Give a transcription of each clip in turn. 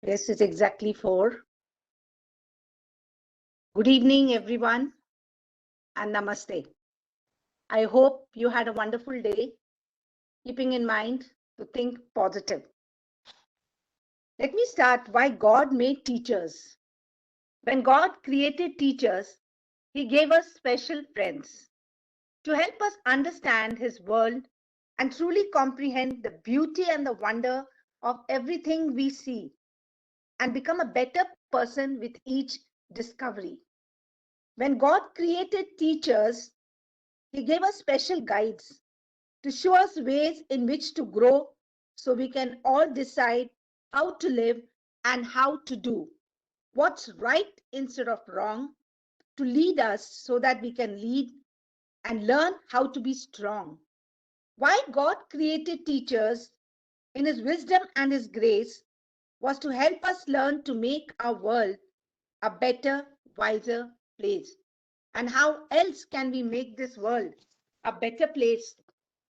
Yes, it's exactly 4. Good evening, everyone, and namaste. I hope you had a wonderful day, keeping in mind to think positive. Let me start why God made teachers. When God created teachers, He gave us special friends to help us understand His world and truly comprehend the beauty and the wonder of everything we see and become a better person with each discovery. When God created teachers, He gave us special guides to show us ways in which to grow so we can all decide how to live and how to do what's right instead of wrong, to lead us so that we can lead and learn how to be strong. Why God created teachers in His wisdom and His grace was to help us learn to make our world a better, wiser place. And how else can we make this world a better place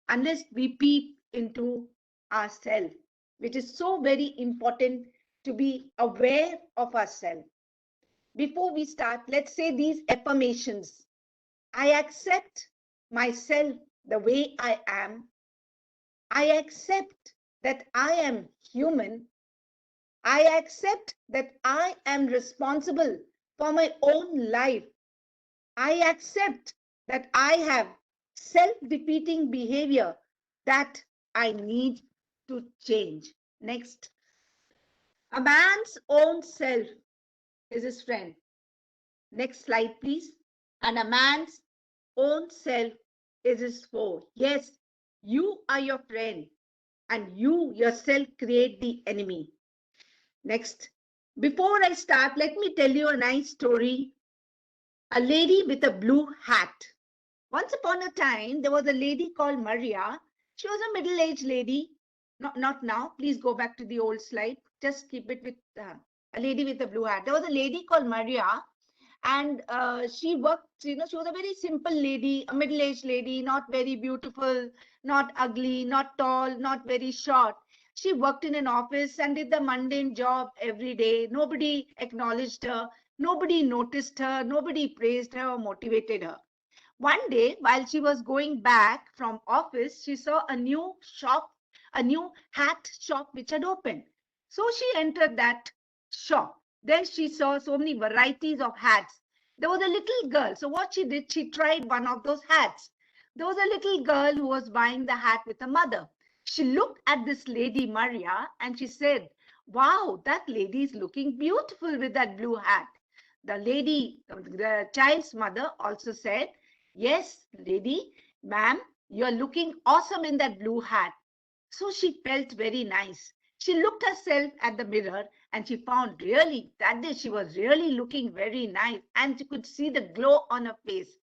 unless we peep into ourselves, which is so very important to be aware of ourselves. Before we start, let's say these affirmations. I accept myself the way I am. I accept that I am human. I accept that I am responsible for my own life. I accept that I have self-defeating behavior that I need to change. Next. A man's own self is his friend. Next slide, please. And a man's own self is his foe. Yes, you are your friend and you yourself create the enemy. Next. Before I start, let me tell you a nice story. A lady with a blue hat. Once upon a time, there was a lady called Maria. She was a middle-aged lady. Not now. Please go back to the old slide. Just keep it with a lady with a blue hat. There was a lady called Maria, and she worked, she was a very simple lady, a middle-aged lady, not very beautiful, not ugly, not tall, not very short. She worked in an office and did the mundane job every day. Nobody acknowledged her. Nobody noticed her. Nobody praised her or motivated her. One day, while she was going back from office, she saw a new shop, a new hat shop which had opened. So she entered that shop. Then she saw so many varieties of hats. There was a little girl. So what she did, she tried one of those hats. There was a little girl who was buying the hat with a mother. She looked at this lady, Maria, and she said, wow, that lady is looking beautiful with that blue hat. The lady, the child's mother also said, yes, lady, ma'am, you're looking awesome in that blue hat. So she felt very nice. She looked herself at the mirror and she found really that day she was really looking very nice and she could see the glow on her face.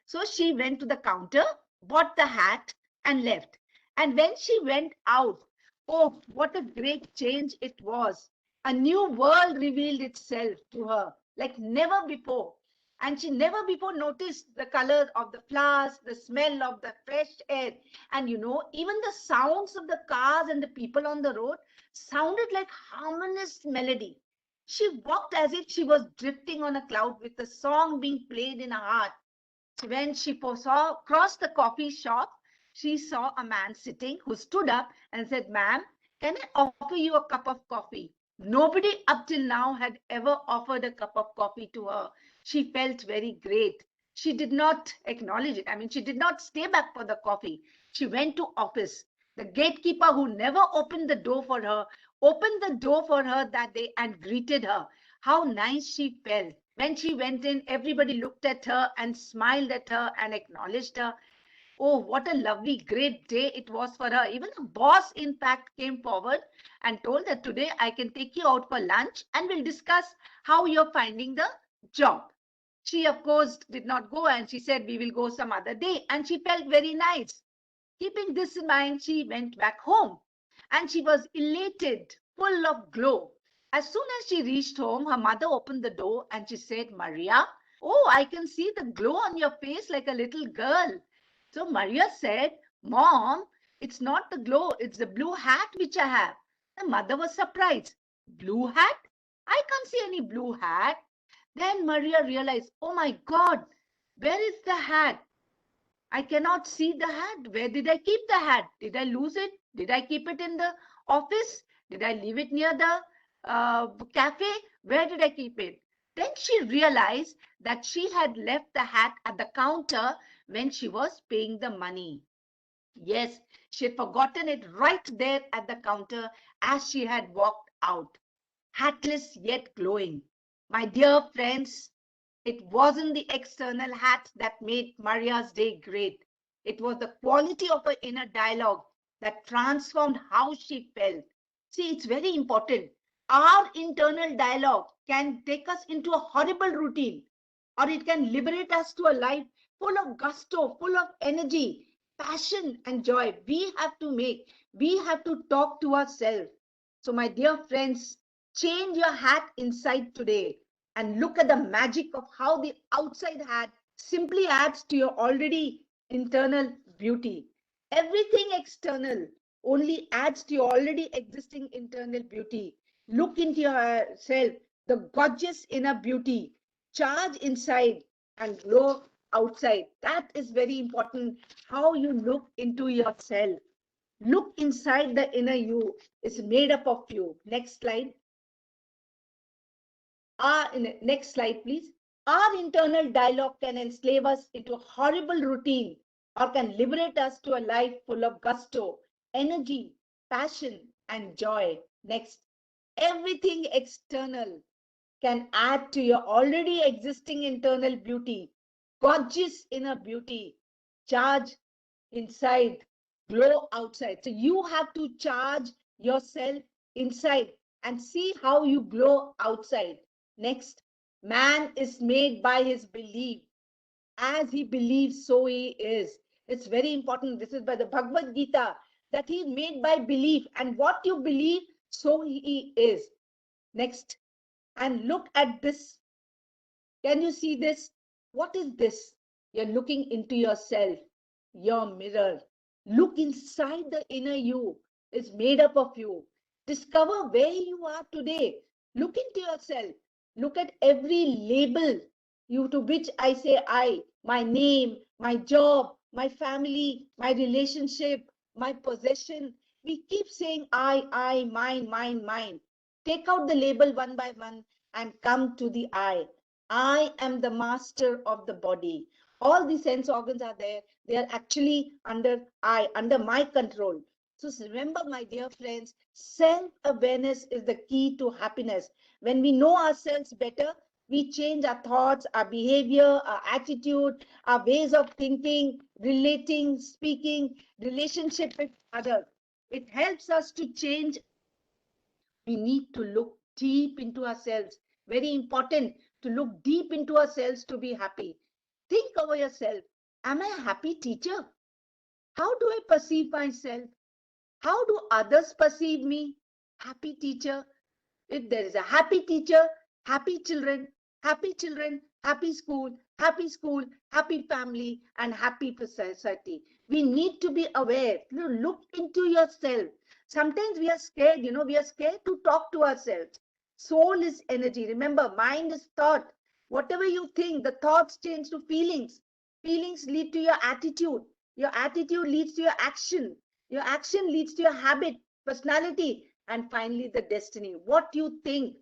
So she went to the counter, bought the hat and left. And when she went out, oh, what a great change it was. A new world revealed itself to her like never before. And she never before noticed the color of the flowers, the smell of the fresh air. And even the sounds of the cars and the people on the road sounded like harmonious melody. She walked as if she was drifting on a cloud with a song being played in her heart. When she saw crossed the coffee shop, she saw a man sitting who stood up and said, ma'am, can I offer you a cup of coffee? Nobody up till now had ever offered a cup of coffee to her. She felt very great. She did not acknowledge it. I mean, she did not stay back for the coffee. She went to office. The gatekeeper who never opened the door for her, opened the door for her that day and greeted her. How nice she felt. When she went in, everybody looked at her and smiled at her and acknowledged her. Oh, what a lovely, great day it was for her. Even the boss, in fact, came forward and told that today I can take you out for lunch and we'll discuss how you're finding the job. She, of course, did not go, and she said, we will go some other day. And she felt very nice. Keeping this in mind, she went back home, and she was elated, full of glow. As soon as she reached home, her mother opened the door and she said, Maria, oh, I can see the glow on your face like a little girl. So Maria said, Mom, it's not the glow, it's the blue hat which I have. The mother was surprised. Blue hat? I can't see any blue hat. Then Maria realized, oh my God, where is the hat? I cannot see the hat. Where did I keep the hat? Did I lose it? Did I keep it in the office? Did I leave it near the cafe? Where did I keep it? Then she realized that she had left the hat at the counter when she was paying the money. Yes, she had forgotten it right there at the counter as she had walked out, hatless yet glowing. My dear friends, it wasn't the external hat that made Maria's day great. It was the quality of her inner dialogue that transformed how she felt. See, it's very important. Our internal dialogue can take us into a horrible routine, or it can liberate us to a life full of gusto, full of energy, passion, and joy. We have to talk to ourselves. So, my dear friends, change your hat inside today and look at the magic of how the outside hat simply adds to your already internal beauty. Everything external only adds to your already existing internal beauty. Look into yourself, the gorgeous inner beauty, charge inside and glow outside. That is very important. How you look into yourself. Look inside the inner you is made up of you. Next slide. Next slide, please. Our internal dialogue can enslave us into a horrible routine or can liberate us to a life full of gusto, energy, passion, and joy. Next. Everything external can add to your already existing internal beauty, gorgeous inner beauty, charge inside, glow outside. So you have to charge yourself inside and see how you glow outside. Next, man is made by his belief. As he believes, so he is. It's very important. This is by the Bhagavad Gita that he is made by belief, and what you believe, so he is. Next, and look at this. Can you see this? What is this? You're looking into yourself, your mirror. Look inside the inner you. It's made up of you. Discover where you are today. Look into yourself. Look at every label you to which I say I, my name, my job, my family, my relationship, my possession. We keep saying I, mine, mine, mine. Take out the label one by one and come to the I. I am the master of the body. All the sense organs are there. They are actually under under my control. So remember, my dear friends, self-awareness is the key to happiness. When we know ourselves better, we change our thoughts, our behavior, our attitude, our ways of thinking, relating, speaking, relationship with others. It helps us to change. We need to look deep into ourselves. Very important to look deep into ourselves to be happy. Think over yourself. Am I a happy teacher? How do I perceive myself? How do others perceive me? Happy teacher. If there is a happy teacher, happy children, happy children, happy school, happy family, and happy society. We need to be aware. Look into yourself. Sometimes we are scared, we are scared to talk to ourselves. Soul is energy. Remember, mind is thought. Whatever you think, the thoughts change to feelings. Feelings lead to your attitude. Your attitude leads to your action. Your action leads to your habit, personality, and finally the destiny. What you think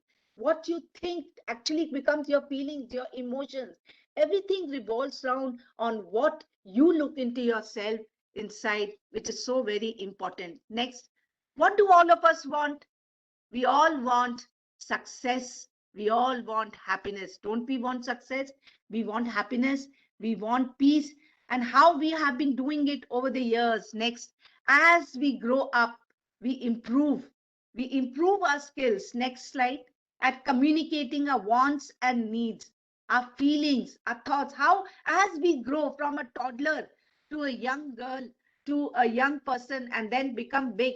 actually becomes your feelings, your emotions. Everything revolves around on what you look into yourself inside, which is so very important. Next, what do all of us want? We all want success. We all want happiness. Don't we want success? We want happiness. We want peace. And how we have been doing it over the years. Next, as we grow up, we improve. We improve our skills. Next slide. At communicating our wants and needs. our feelings, our thoughts, how as we grow from a toddler to a young girl to a young person and then become big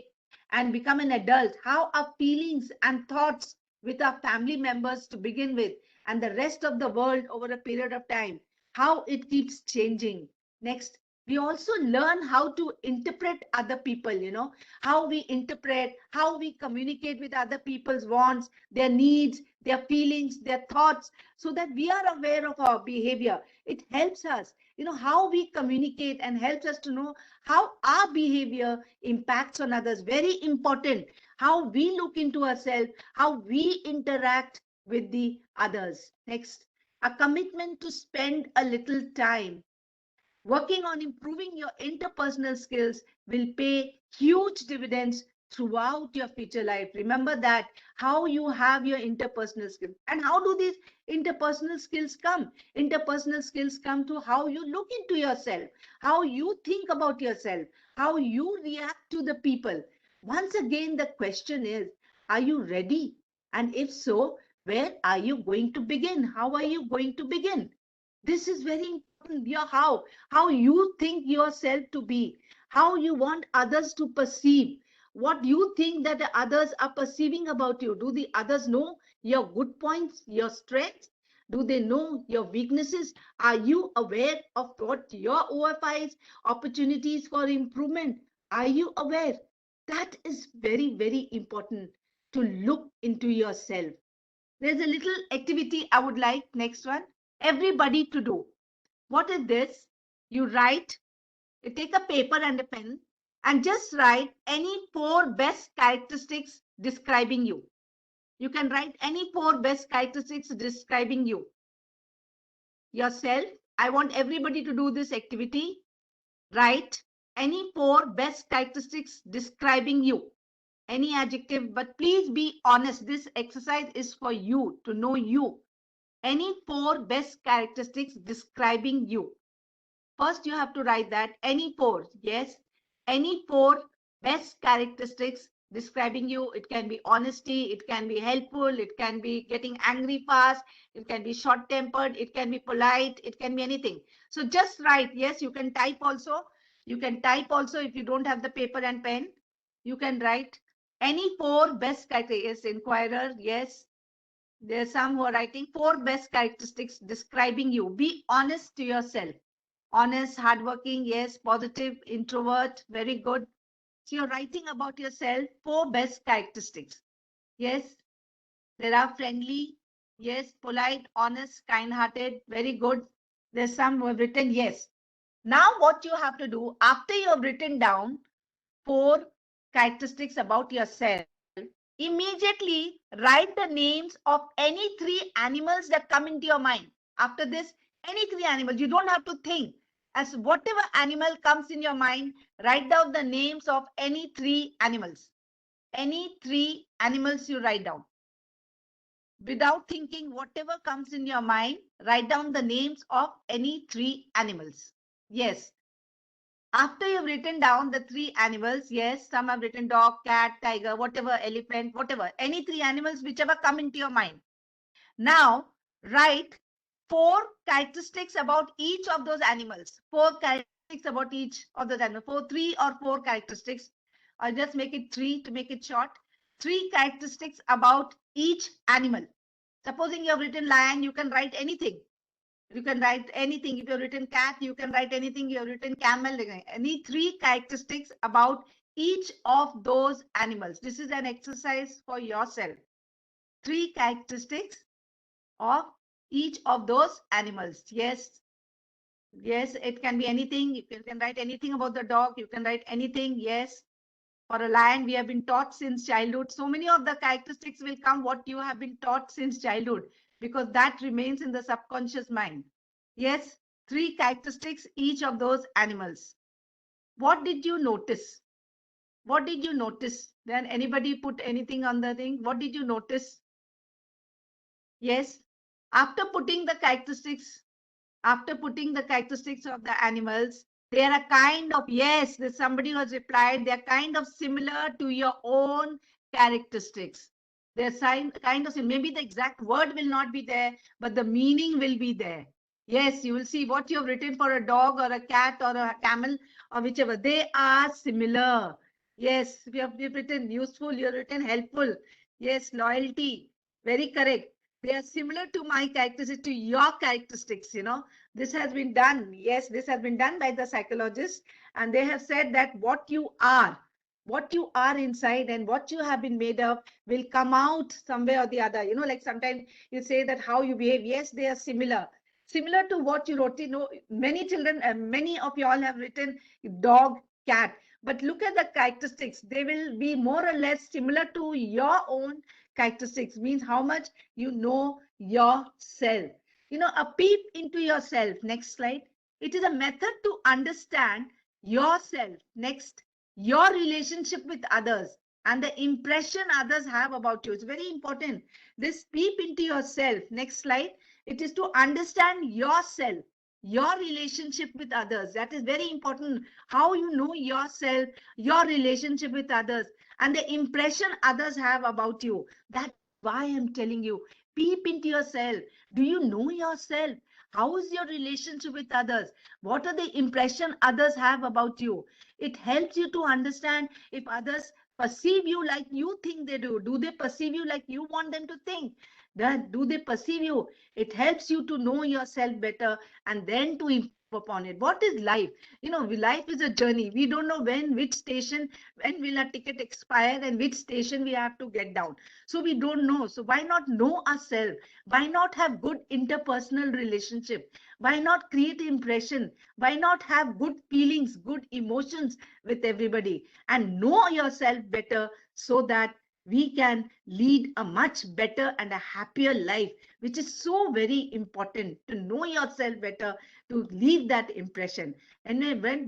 and become an adult, how our feelings and thoughts with our family members to begin with and the rest of the world over a period of time, how it keeps changing. Next, we also learn how to interpret other people, how we interpret, how we communicate with other people's wants, their needs, their feelings, their thoughts, so that we are aware of our behavior. It helps us, how we communicate and helps us to know how our behavior impacts on others. Very important. How we look into ourselves, how we interact with the others. Next, a commitment to spend a little time working on improving your interpersonal skills will pay huge dividends throughout your future life. Remember that how you have your interpersonal skills. And how do these interpersonal skills come? Interpersonal skills come to how you look into yourself, how you think about yourself, how you react to the people. Once again, the question is, are you ready? And if so, where are you going to begin? How are you going to begin? This is very important. Your how you think yourself to be, how you want others to perceive, what you think that the others are perceiving about you. Do the others know your good points, your strengths? Do they know your weaknesses? Are you aware of what your OFIs, opportunities for improvement? Are you aware? That is very, very important to look into yourself. There's a little activity I would like, next one, everybody to do. What is this? You write, you take a paper and a pen and just write any 4 best characteristics describing you. You can write any 4 best characteristics describing you. Yourself. I want everybody to do this activity. Write any 4 best characteristics describing you. Any adjective, but please be honest. This exercise is for you to know you. Any 4 best characteristics describing you. First, you have to write that any 4. Yes, any 4 best characteristics describing you. It can be honesty, it can be helpful, it can be getting angry fast, it can be short-tempered, it can be polite, it can be anything. So just write. Yes, you can type also. You can type also if you don't have the paper and pen. You can write any 4 best characteristics. Yes, inquirer. Yes, there's some who are writing 4 best characteristics describing you. Be honest to yourself. Honest, hardworking, yes, positive, introvert, very good. So you're writing about yourself 4 best characteristics. Yes, there are friendly, yes, polite, honest, kind-hearted, very good. There's some who have written yes. Now what you have to do after you have written down 4 characteristics about yourself, immediately write the names of any 3 animals that come into your mind. After this, any 3 animals, you don't have to think. As whatever animal comes in your mind, write down the names of any 3 animals. Any 3 animals you write down. Without thinking, whatever comes in your mind, write down the names of any 3 animals. Yes. After you've written down the 3 animals, yes, some have written dog, cat, tiger, whatever, elephant, whatever, any 3 animals, whichever come into your mind. Now, write 4 characteristics about each of those animals. 4 characteristics about each of those animals. 3 or 4 characteristics. I'll just make it 3 to make it short. 3 characteristics about each animal. Supposing you have written lion, you can write anything. You can write anything. If you've written cat, you can write anything. You have written camel. Any 3 characteristics about each of those animals. This is an exercise for yourself. 3 characteristics of each of those animals. Yes. Yes, it can be anything. You can write anything about the dog. You can write anything. Yes. For a lion, we have been taught since childhood. So many of the characteristics will come what you have been taught since childhood, because that remains in the subconscious mind. Yes, 3 characteristics each of those animals. What did you notice? What did you notice? Then anybody put anything on the thing? What did you notice? Yes, after putting the characteristics, of the animals, they are a kind of, yes, there's somebody who has replied, they're kind of similar to your own characteristics. They're kind of, maybe the exact word will not be there, but the meaning will be there. Yes, you will see what you have written for a dog or a cat or a camel or whichever. They are similar. Yes, you've written useful, you've written helpful. Yes, loyalty. Very correct. They are similar to my characteristics, to your characteristics, This has been done. Yes, this has been done by the psychologists. And they have said that what you are inside and what you have been made of will come out somewhere or the other. Like sometimes you say that how you behave. Yes, they are similar to what you wrote. Many children, many of you all have written dog, cat. But look at the characteristics. They will be more or less similar to your own characteristics. Means how much you know yourself. A peep into yourself. Next slide. It is a method to understand yourself. Next, your relationship with others and the impression others have about you. It's very important. This peep into yourself. Next slide. It is to understand yourself, your relationship with others. That is very important. How you know yourself, your relationship with others, and the impression others have about you. That's why I'm telling you, peep into yourself. Do you know yourself? How is your relationship with others? What are the impression others have about you? It helps you to understand if others perceive you like you think they do. Do they perceive you like you want them to think? Do they perceive you? It helps you to know yourself better and then to improve upon it. What is life? Life is a journey. We don't know which station, when will our ticket expire and which station we have to get down. So we don't know. So why not know ourselves? Why not have good interpersonal relationship? Why not create impression? Why not have good feelings, good emotions with everybody and know yourself better so that we can lead a much better and a happier life, which is so very important to know yourself better, to leave that impression. And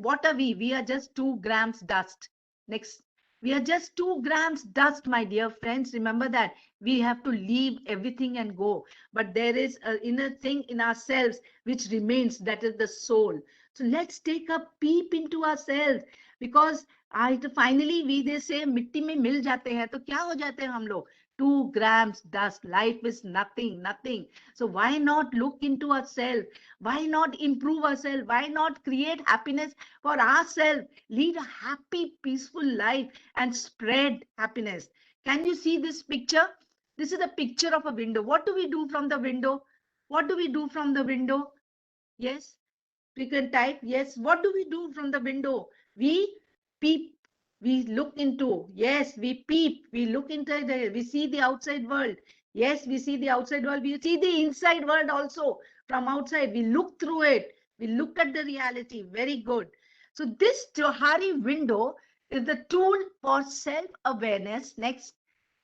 what are we? We are just 2 grams dust. Next. We are just 2 grams dust, my dear friends. Remember that we have to leave everything and go. But there is an inner thing in ourselves which remains, that is the soul. So let's take a peep into ourselves, because finally we they say मिट्टी में मिल जाते हैं तो क्या हो जाते हैं हम लोग? 2 grams dust. Life is nothing. So why not look into ourselves? Why not improve ourselves? Why not create happiness for ourselves? Lead a happy, peaceful life and spread happiness. Can you see this picture? This is a picture of a window. What do we do from the window? What do we do from the window? Yes, we can type. Yes, what do we do from the window? We peep. We look into. Yes, we peep. We look into we see the outside world. Yes, we see the outside world. We see the inside world also from outside. We look through it. We look at the reality. Very good. So this Johari window is the tool for self-awareness. Next,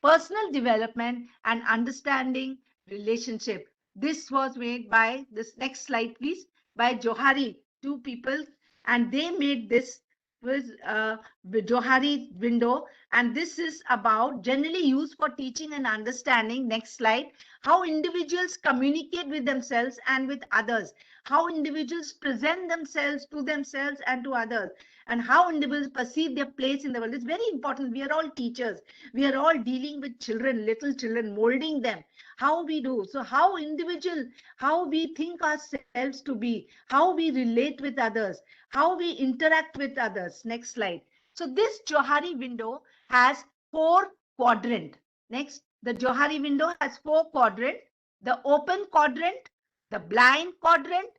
personal development and understanding relationship. This was made by, this next slide please, by Johari, 2 people, and they made this with Johari window, and this is about generally used for teaching and understanding. Next slide. How individuals communicate with themselves and with others, how individuals present themselves to themselves and to others, and how individuals perceive their place in the world. It's very important. We are all teachers. We are all dealing with children, little children, molding them. How we do. So how individual, how we think ourselves to be, how we relate with others, how we interact with others. Next slide. So this Johari window has 4 quadrant. Next, the Johari window has 4 quadrant. The open quadrant, the blind quadrant,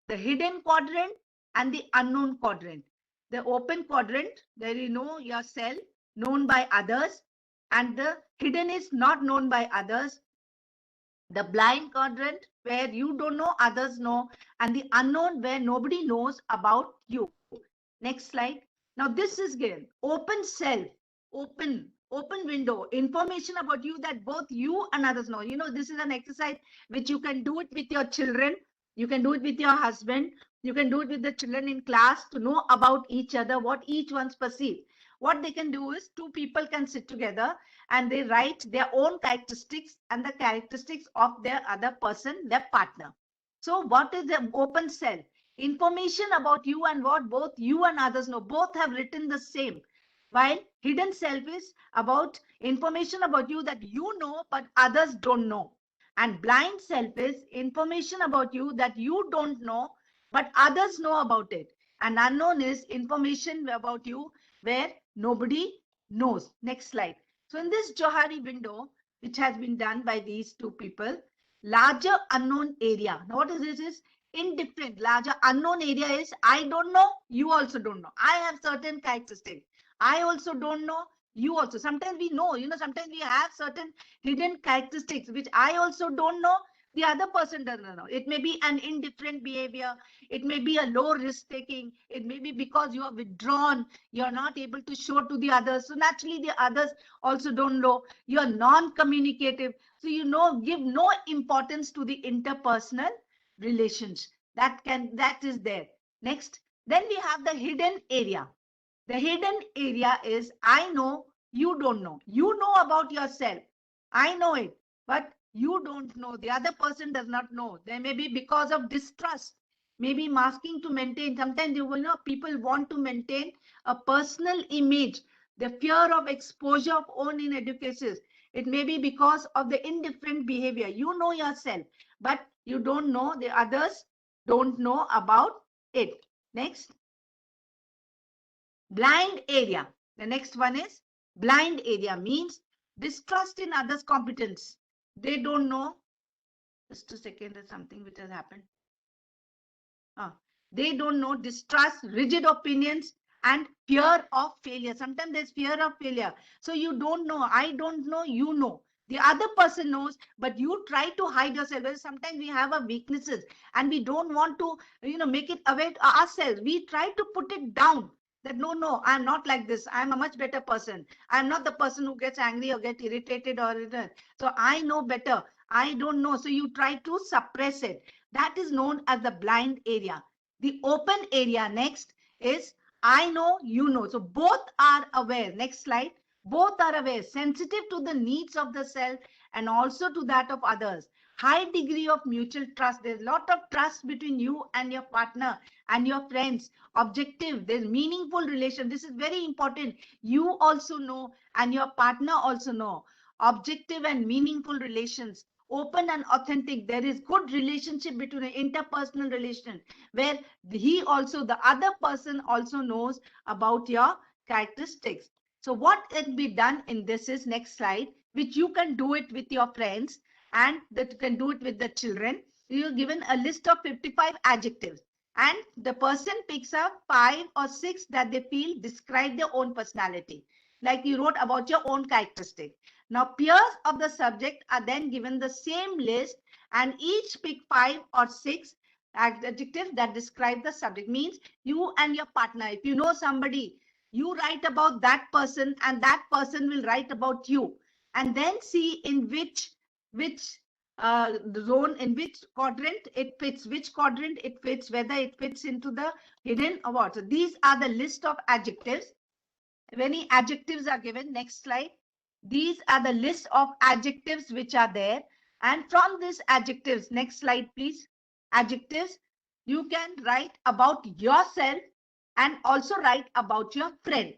the hidden quadrant, and the unknown quadrant. The open quadrant, there you know yourself, known by others, and the hidden is not known by others. The blind quadrant, where you don't know, others know, and the unknown, where nobody knows about you. Next slide. Now this is again open self, open window, information about you that both you and others know. This is an exercise which you can do it with your children, you can do it with your husband, you can do it with the children in class, to know about each other, what each one's perceive. What they can do is 2 people can sit together and they write their own characteristics and the characteristics of their other person, their partner. So what is the open self? Information about you and what both you and others know. Both have written the same. While hidden self is about information about you that you know, but others don't know. And blind self is information about you that you don't know, but others know about it. And unknown is information about you where nobody knows. Next slide. So in this Johari window, which has been done by these two people, larger unknown area. Now what is this? Is indifferent. Larger unknown area is I don't know, you also don't know. I have certain characteristics. I also don't know, you also. Sometimes we know, sometimes we have certain hidden characteristics which I also don't know, the other person doesn't know. It may be an indifferent behavior. It may be a low risk taking. It may be because you are withdrawn. You're not able to show to the others. So naturally, the others also don't know. You're non-communicative. So give no importance to the interpersonal relations. That is there. Next, then we have the hidden area. The hidden area is I know, you don't know. You know about yourself. I know it, but you don't know. The other person does not know. There may be because of distrust, maybe masking to maintain. Sometimes people want to maintain a personal image, the fear of exposure of own inadequacies. It may be because of the indifferent behavior. You know yourself, but you don't know, the others don't know about it. Next, blind area. The next one is blind area means distrust in others' competence. They don't know. Just a second, there's something which has happened. They don't know, distrust, rigid opinions, and fear of failure. Sometimes there's fear of failure. So you don't know, I don't know, you know. The other person knows, but you try to hide yourself. Well, sometimes we have our weaknesses and we don't want to, make it aware ourselves. We try to put it down that no, I'm not like this. I'm a much better person. I'm not the person who gets angry or get irritated so I know better. I don't know. So you try to suppress it. That is known as the blind area. The open area next is I know, you know. So both are aware. Next slide. Both are aware, sensitive to the needs of the self and also to that of others. High degree of mutual trust. There's a lot of trust between you and your partner and your friends. Objective. There's meaningful relation. This is very important. You also know and your partner also know. Objective and meaningful relations. Open and authentic. There is good relationship between an interpersonal relation where the other person also knows about your characteristics. So what can be done in this is next slide, which you can do it with your friends and that you can do it with the children. You're given a list of 55 adjectives and the person picks up 5 or 6 that they feel describe their own personality. Like you wrote about your own characteristic. Now peers of the subject are then given the same list and each pick 5 or 6 adjectives that describe the subject. Means you and your partner, if you know somebody, you write about that person and that person will write about you, and then see in which zone, in which quadrant it fits, whether it fits into the hidden or what. So these are the list of adjectives. Many adjectives are given. Next slide. These are the list of adjectives which are there, and from these adjectives, next slide please. Adjectives, you can write about yourself and also write about your friend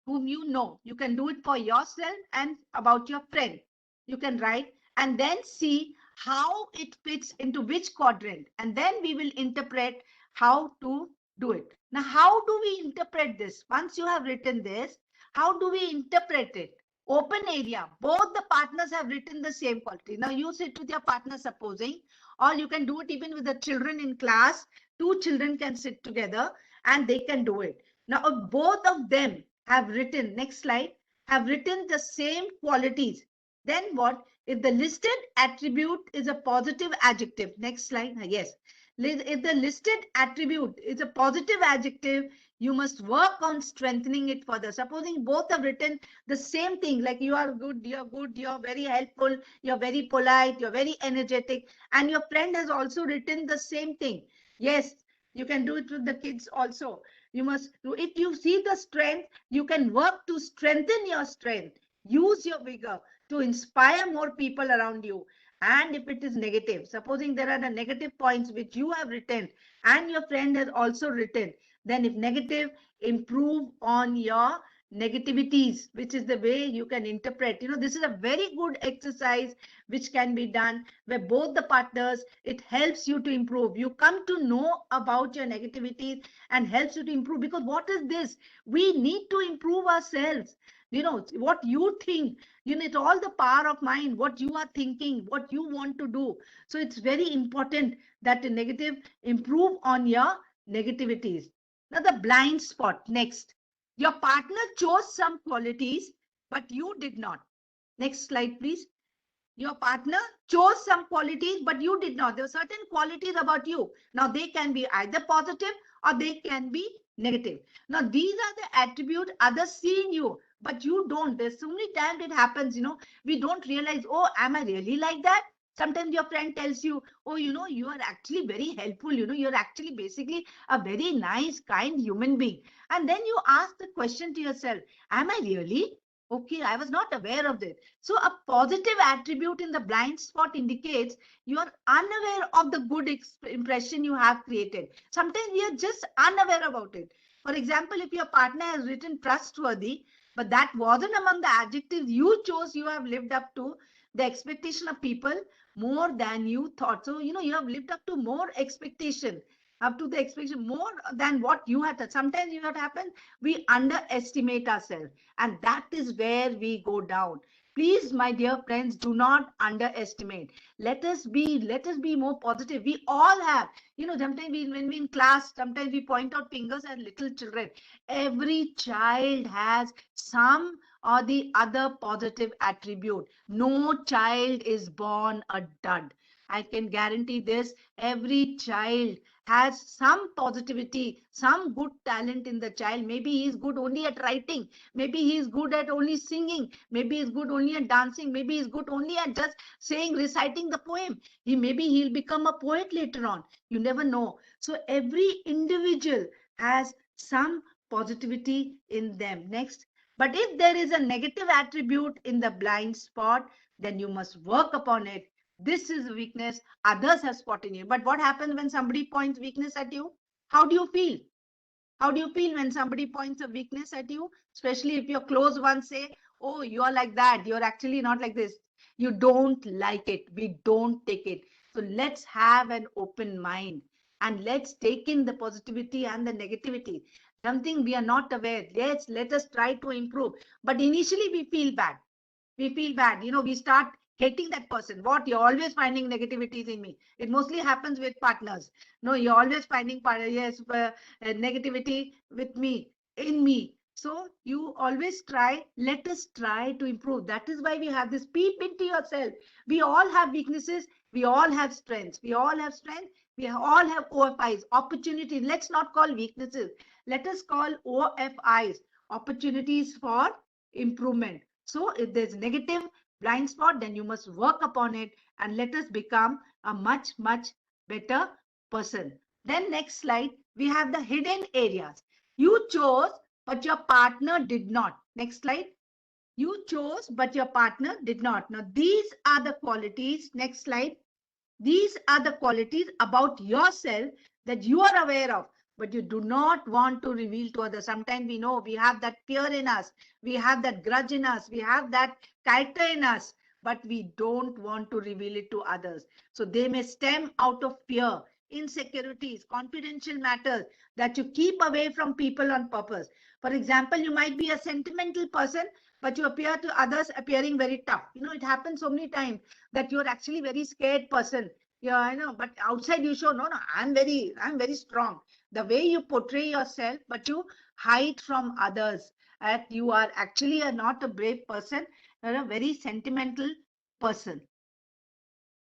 whom you know. You can do it for yourself and about your friend. You can write and then see how it fits into which quadrant, and then we will interpret how to do it. Now, how do we interpret this? Once you have written this, how do we interpret it? Open area, both the partners have written the same quality. Now you sit with your partner, supposing, or you can do it even with the children in class. 2 children can sit together and they can do it. Now both of them have written, next slide, have written the same qualities. Then what? If the listed attribute is a positive adjective, next slide, yes. If the listed attribute is a positive adjective, you must work on strengthening it further. Supposing both have written the same thing, like you are good, you're very helpful, you're very polite, you're very energetic, and your friend has also written the same thing. Yes, you can do it with the kids also. You must, if you see the strength, you can work to strengthen your strength. Use your vigor to inspire more people around you. And if it is negative, supposing there are the negative points which you have written and your friend has also written, then if negative, improve on your negativities, which is the way you can interpret. This is a very good exercise which can be done where both the partners, it helps you to improve. You come to know about your negativities and helps you to improve, because what is this? We need to improve ourselves. What you think, it's all the power of mind, what you are thinking, what you want to do. So it's very important that the negative improve on your negativities. Now the blind spot. Next, your partner chose some qualities, but you did not. Next slide, please. Your partner chose some qualities, but you did not. There are certain qualities about you. Now, they can be either positive or they can be negative. Now, these are the attributes others see in you, but you don't. There's so many times it happens, we don't realize, oh, am I really like that? Sometimes your friend tells you, oh, you are actually very helpful. You're actually basically a very nice, kind human being. And then you ask the question to yourself, am I really? Okay, I was not aware of this. So a positive attribute in the blind spot indicates you are unaware of the good impression you have created. Sometimes we are just unaware about it. For example, if your partner has written trustworthy, but that wasn't among the adjectives you chose, you have lived up to the expectation of people more than you thought. So, you have lived up to more expectation, up to the expectation more than what you had. Sometimes what happens, we underestimate ourselves, and that is where we go down. Please, my dear friends, do not underestimate. Let us be more positive. We all have, sometimes when we in class, sometimes we point out fingers at little children. Every child has some or the other positive attribute. No child is born a dud. I can guarantee this. Every child has some positivity, some good talent in the child. Maybe he is good only at writing. Maybe he is good at only singing. Maybe he is good only at dancing. Maybe he is good only at just reciting the poem. Maybe he'll become a poet later on. You never know. So every individual has some positivity in them. Next. But if there is a negative attribute in the blind spot, then you must work upon it. This is a weakness others have spotted in you. But what happens when somebody points weakness at you? How do you feel? How do you feel when somebody points a weakness at you? Especially if your close ones say, oh, you're like that. You're actually not like this. You don't like it. We don't take it. So let's have an open mind and let's take in the positivity and the negativity. Something we are not aware. Yes, let us try to improve. But initially we feel bad. We start hating that person. What? You're always finding negativities in me. It mostly happens with partners. No, you're always finding negativity with me, in me. So you always try. Let us try to improve. That is why we have this peep into yourself. We all have weaknesses. We all have strengths. We all have strength. We all have OFIs, opportunities. Let's not call weaknesses. Let us call OFIs, opportunities for improvement. So if there's negative blind spot, then you must work upon it and let us become a much, much better person. Then next slide, we have the hidden areas. You chose, but your partner did not. Next slide. You chose, but your partner did not. Now, these are the qualities. Next slide. These are the qualities about yourself that you are aware of, but you do not want to reveal to others. Sometimes we know we have that fear in us, we have that grudge in us, we have that character in us, but we don't want to reveal it to others. So they may stem out of fear, insecurities, confidential matters that you keep away from people on purpose. For example, you might be a sentimental person, but you appear to others appearing very tough. It happens so many times that you're actually very scared person. Yeah, I know, but outside you show, no, I'm very strong. The way you portray yourself, but you hide from others. That you are actually not a brave person, you're a very sentimental person.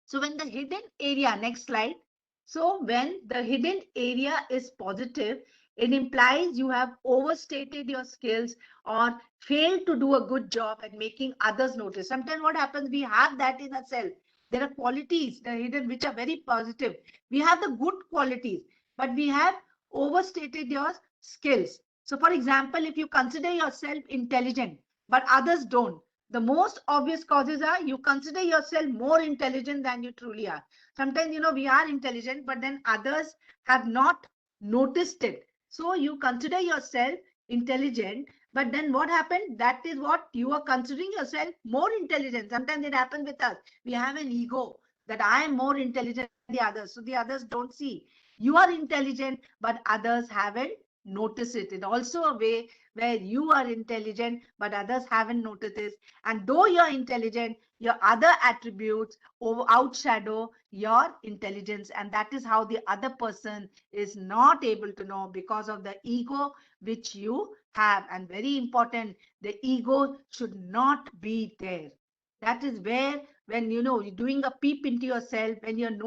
So when the hidden area, next slide. So when the hidden area is positive, it implies you have overstated your skills or failed to do a good job at making others notice. Sometimes what happens, we have that in ourselves. There are qualities, the hidden, which are very positive. We have the good qualities, but we have overstated your skills. So for example, if you consider yourself intelligent, but others don't, the most obvious causes are you consider yourself more intelligent than you truly are. Sometimes, we are intelligent, but then others have not noticed it. So you consider yourself intelligent, But then what happened? That is what you are considering yourself more intelligent. Sometimes it happens with us. We have an ego that I am more intelligent than the others. So the others don't see. You are intelligent, but others haven't noticed it. It's also a way where you are intelligent, but others haven't noticed it. And though you're intelligent, your other attributes outshadow your intelligence. And that is how the other person is not able to know because of the ego which you have. And very important, the ego should not be there. That is where, when you're doing a peep into yourself, when you're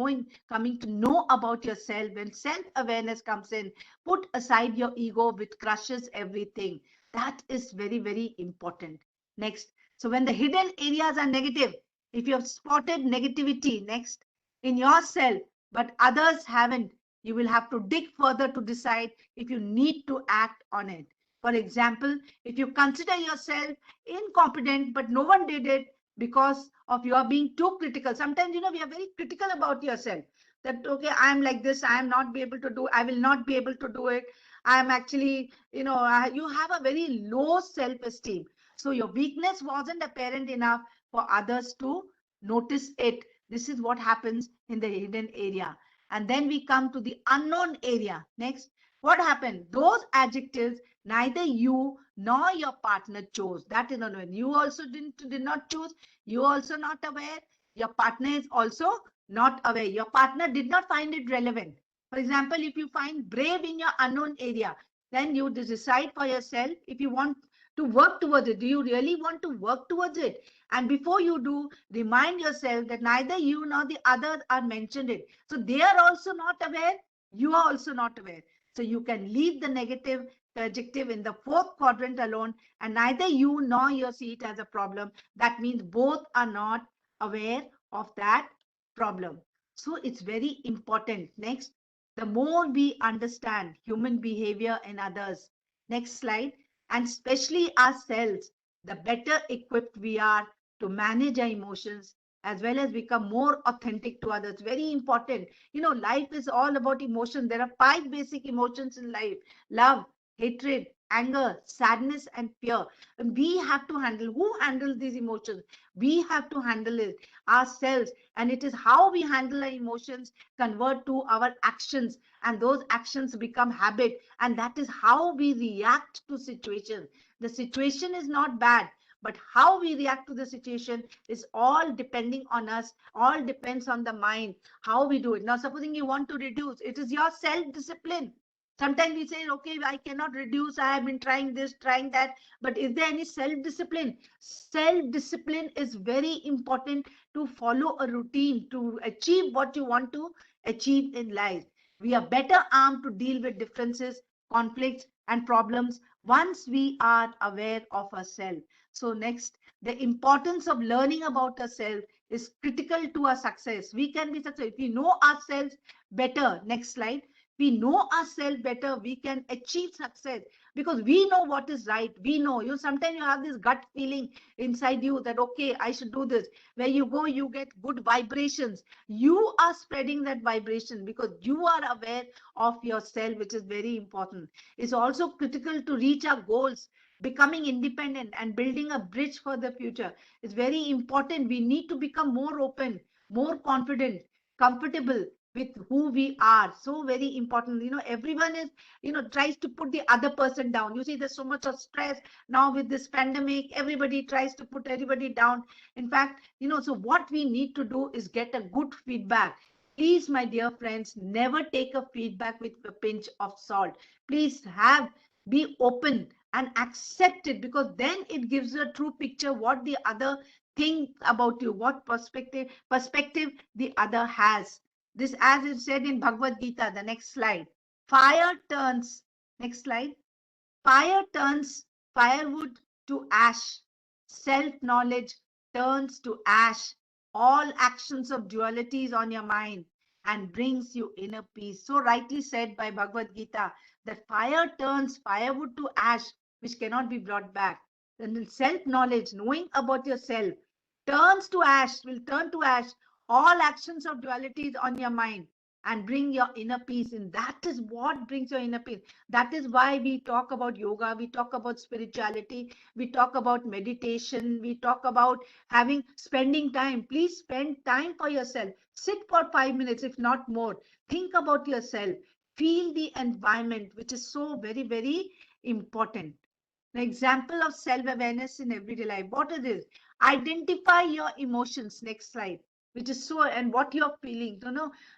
coming to know about yourself, when self-awareness comes in, put aside your ego which crushes everything. That is very, very important. Next, so when the hidden areas are negative, if you have spotted negativity next in yourself, but others haven't, you will have to dig further to decide if you need to act on it. For example, if you consider yourself incompetent, but no one did it because of your being too critical. Sometimes, we are very critical about yourself that, okay, I am like this, I am not be able to do, I will not be able to do it. I am actually, you have a very low self-esteem. So your weakness wasn't apparent enough for others to notice it. This is what happens in the hidden area. And then we come to the unknown area. Next, what happened? Those adjectives neither you nor your partner chose. That is unknown. You also did not choose. You also not aware. Your partner is also not aware. Your partner did not find it relevant. For example, if you find brave in your unknown area, then you decide for yourself if you want to work towards it. Do you really want to work towards it? And before you do, remind yourself that neither you nor the other are mentioned it. So they are also not aware. You are also not aware. So you can leave the negative adjective in the fourth quadrant alone, and neither you nor you see it as a problem. That means both are not aware of that problem. So it's very important. Next, the more we understand human behavior in others, next slide, and especially ourselves, the better equipped we are to manage our emotions as well as become more authentic to others. Very important. Life is all about emotion. There are 5 basic emotions in life: love, hatred, anger, sadness, and fear. And we have to handle. Who handles these emotions? We have to handle it ourselves. And it is how we handle our emotions convert to our actions, and those actions become habit. And that is how we react to situations. The situation is not bad, but how we react to the situation is all depending on us. All depends on the mind, how we do it. Now, supposing you want to reduce, it is your self discipline. Sometimes we say, okay, I cannot reduce, I have been trying this, trying that, but is there any self discipline? Self discipline is very important to follow a routine to achieve what you want to achieve in life. We are better armed to deal with differences, conflicts, and problems once we are aware of ourselves. So next, the importance of learning about ourselves is critical to our success. We can be successful if we know ourselves better. Next slide. We know ourselves better, we can achieve success because we know what is right. We know, sometimes you have this gut feeling inside you that, okay, I should do this. Where you go, you get good vibrations. You are spreading that vibration because you are aware of yourself, which is very important. It's also critical to reach our goals. Becoming independent and building a bridge for the future is very important. We need to become more open, more confident, comfortable with who we are. So very important. Everyone is, tries to put the other person down. You see, there's so much of stress now with this pandemic. Everybody tries to put everybody down. In fact, so what we need to do is get a good feedback. Please, my dear friends, never take a feedback with a pinch of salt. Please be open and accept it, because then it gives you a true picture what the other think about you, what perspective the other has. This, as is said in Bhagavad Gita, the next slide. Fire turns, next slide. Fire turns firewood to ash. Self-knowledge turns to ash all actions of dualities on your mind and brings you inner peace. So rightly said by Bhagavad Gita that fire turns firewood to ash, which cannot be brought back. Then self-knowledge, knowing about yourself, will turn to ash all actions of dualities on your mind and bring your inner peace. And that is what brings your inner peace. That is why we talk about yoga, we talk about spirituality, we talk about meditation, we talk about spending time. Please spend time for yourself. Sit for 5 minutes, if not more. Think about yourself. Feel the environment, which is so very, very important. The example of self-awareness in everyday life. What it is? Identify your emotions. Next slide. Which is so, and what you're feeling.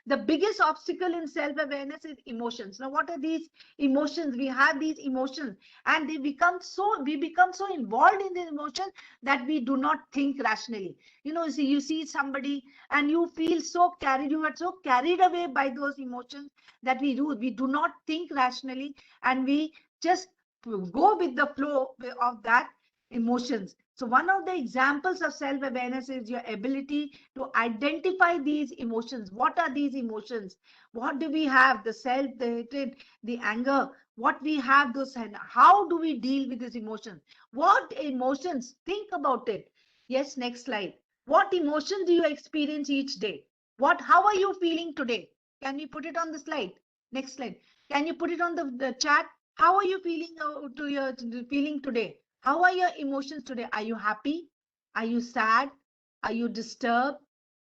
The biggest obstacle in self-awareness is emotions. Now, what are these emotions? We have these emotions, and we become so involved in these emotions that we do not think rationally. You see somebody, and you feel you are so carried away by those emotions that we do not think rationally, and we just go with the flow of that emotions. So one of the examples of self-awareness is your ability to identify these emotions. What are these emotions? What do we have? The self, the hatred, the anger. What we have those, and how do we deal with these emotions? What emotions? Think about it. Yes, next slide. What emotions do you experience each day? How are you feeling today? Can we put it on the slide? Next slide. Can you put it on the chat? How are you feeling feeling today? How are your emotions today? Are you happy? Are you sad? Are you disturbed?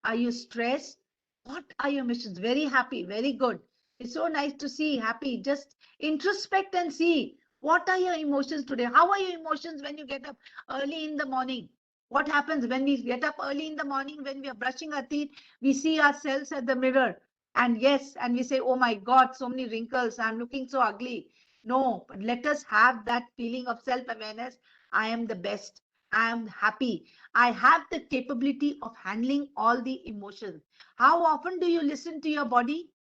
Are you stressed? What are your emotions? Very happy, very good. It's so nice to see happy. Just introspect and see what are your emotions today. How are your emotions when you get up early in the morning? What happens when we get up early in the morning, when we are brushing our teeth, we see ourselves at the mirror. And yes, and we say, oh my God, so many wrinkles. I'm looking so ugly. No, but let us have that feeling of self-awareness. I am the best. I am happy. I have the capability of handling all the emotions. How often do you listen to your body?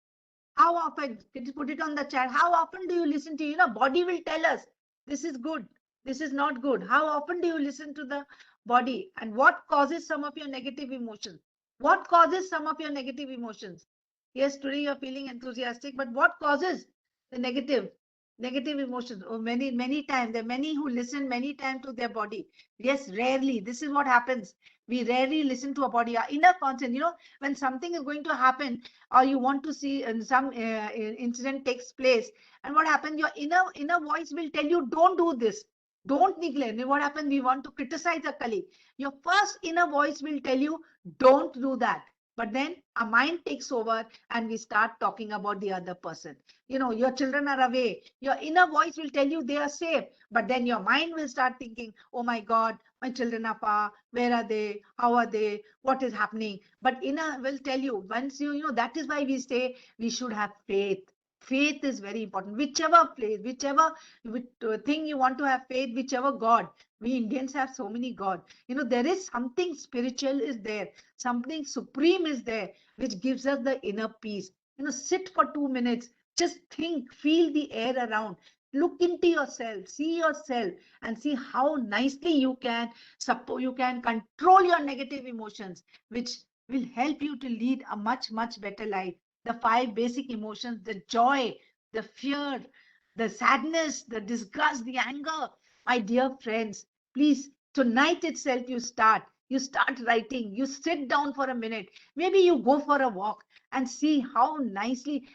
How often? Can you put it on the chat? How often do you listen to, body will tell us this is good, this is not good. How often do you listen to the body? And what causes some of your negative emotions? What causes some of your negative emotions? Yes, today you're feeling enthusiastic, but what causes the negative emotions? Oh, many times. There are many who listen many times to their body. Yes, rarely. This is what happens. We rarely listen to our body. Our inner conscience, when something is going to happen, or you want to see some incident takes place, and what happens, your inner voice will tell you, don't do this, don't neglect. And what happens, we want to criticize a colleague, your first inner voice will tell you, don't do that. But then our mind takes over and we start talking about the other person. Your children are away, your inner voice will tell you they are safe, but then your mind will start thinking, oh my God, my children are far, where are they, how are they, what is happening? But inner will tell you, once that is why we say we should have faith. Faith is very important. Whichever place, whichever thing you want to have faith, whichever God. We Indians have so many God. There is something spiritual is there, something supreme is there, which gives us the inner peace. Sit for 2 minutes, just think, feel the air around, look into yourself, see yourself, and see how nicely you can control your negative emotions, which will help you to lead a much, much better life. The five basic emotions, the joy, the fear, the sadness, the disgust, the anger. My dear friends, please, tonight itself you start writing, you sit down for a minute, maybe you go for a walk and see how nicely,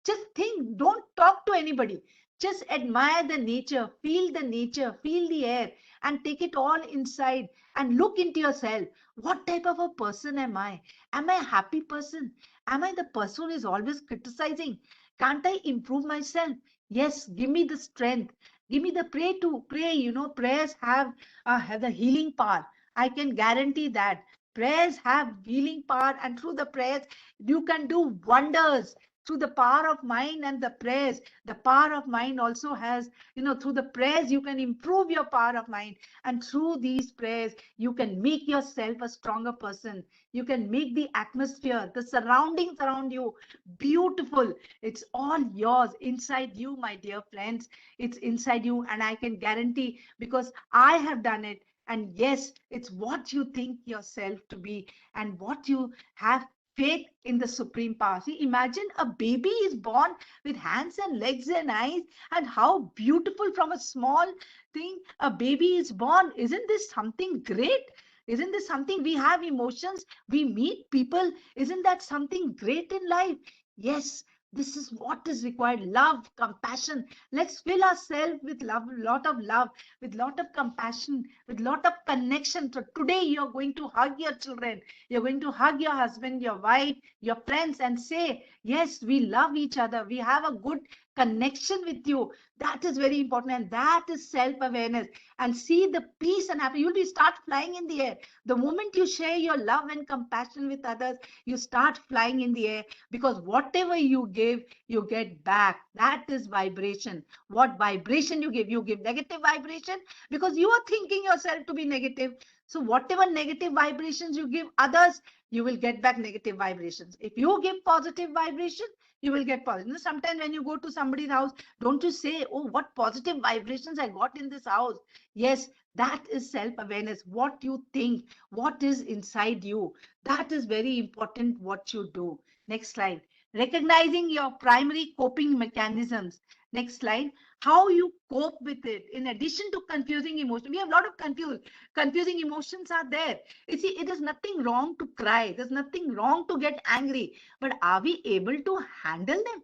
just think, don't talk to anybody. Just admire the nature, feel the air, and take it all inside and look into yourself. What type of a person am I? Am I a happy person? Am I the person who is always criticizing? Can't I improve myself? Yes, give me the strength. Give me the pray. Prayers have the healing power. I can guarantee that. Prayers have healing power, and through the prayers, you can do wonders. Through the power of mind and the prayers, the power of mind also has, through the prayers, you can improve your power of mind. And through these prayers, you can make yourself a stronger person. You can make the atmosphere, the surroundings around you beautiful. It's all yours inside you, my dear friends. It's inside you, and I can guarantee, because I have done it. And yes, it's what you think yourself to be, and what you have faith in the supreme power. See, imagine a baby is born with hands and legs and eyes, and how beautiful from a small thing a baby is born. Isn't this something great? Isn't this something? We have emotions, we meet people. Isn't that something great in life? Yes, this is what is required. Love, compassion. Let's fill ourselves with love, with lot of compassion, with lot of connection. So today you're going to hug your children. You're going to hug your husband, your wife, your friends, and say, yes, we love each other. We have a good connection with you. That is very important. And that is self-awareness. And see the peace and happiness. You'll be start flying in the air. The moment you share your love and compassion with others, you start flying in the air, because whatever you give, you get back. That is vibration. What vibration you give negative vibration because you are thinking yourself to be negative. So whatever negative vibrations you give others, you will get back negative vibrations. If you give positive vibration, you will get positive. Sometimes when you go to somebody's house, don't you say, oh, what positive vibrations I got in this house? Yes, that is self-awareness. What you think, what is inside you, that is very important what you do. Next slide. Recognizing your primary coping mechanisms. Next slide. How you cope with it. In addition to confusing emotions, we have a lot of confusing emotions are there. You see, it is nothing wrong to cry. There's nothing wrong to get angry. But are we able to handle them?